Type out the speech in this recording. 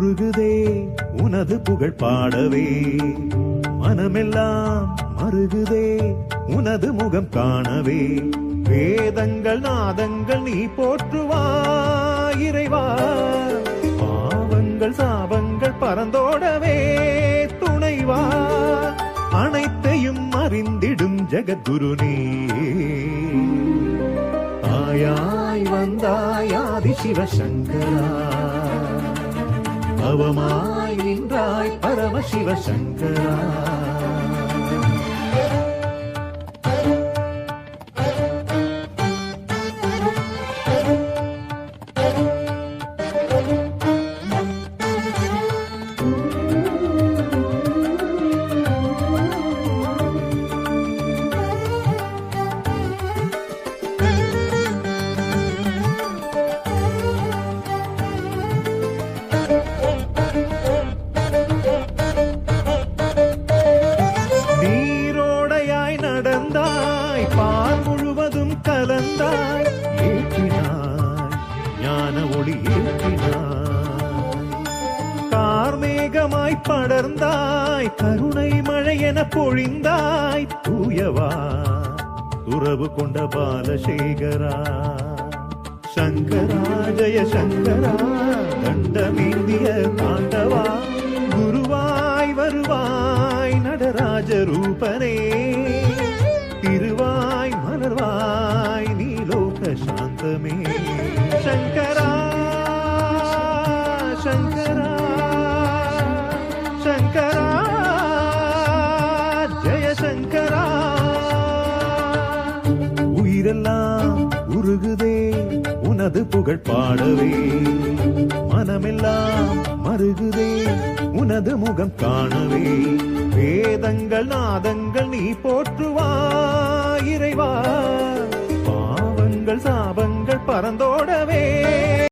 உருகுதே உனது புகழ் பாடவே, மனமெல்லாம் மருகுதே உனது முகம் காணவே. வேதங்கள் நாதங்கள் நீ போற்றுவாய் இறைவா, பாவங்கள் சாபங்கள் பறந்தோடவே துணைவா. அனைத்தையும் அறிந்திடும் ஜெகத்குரு நீ, ஆயாய் வந்தாய் ஆதி சிவசங்கரா, அவமாய் நின்றாய் பரம சிவசங்கரா. நடந்தாய் பால் முழுவதும் கலந்தாய், ஏற்றினாய் ஞான ஒளி ஏற்றினாய். கார்மேகமாய் படர்ந்தாய் கருணை மழையென பொழிந்தாய், தூயவா துறவு கொண்ட பாலசேகரா. சங்கரா ஜெய சங்கரா, தண்டமேந்திய தாண்டவா, குருவாய் வருவாய் நடராஜ ரூபனே. திருவாய் மலர்வாய் நீலோக சாந்தமே. சங்கரா சங்கரா சங்கரா ஜெய சங்கரா. உயிரெல்லாம் உருகுதே உனது புகழ் பாடவே, மனமெல்லாம் மருகுதே உனது முகம் காணவே. வேதங்கள் நாதங்கள் நீ போற்றுவாய் இறைவா, பாவங்கள் சாபங்கள் பறந்தோடவே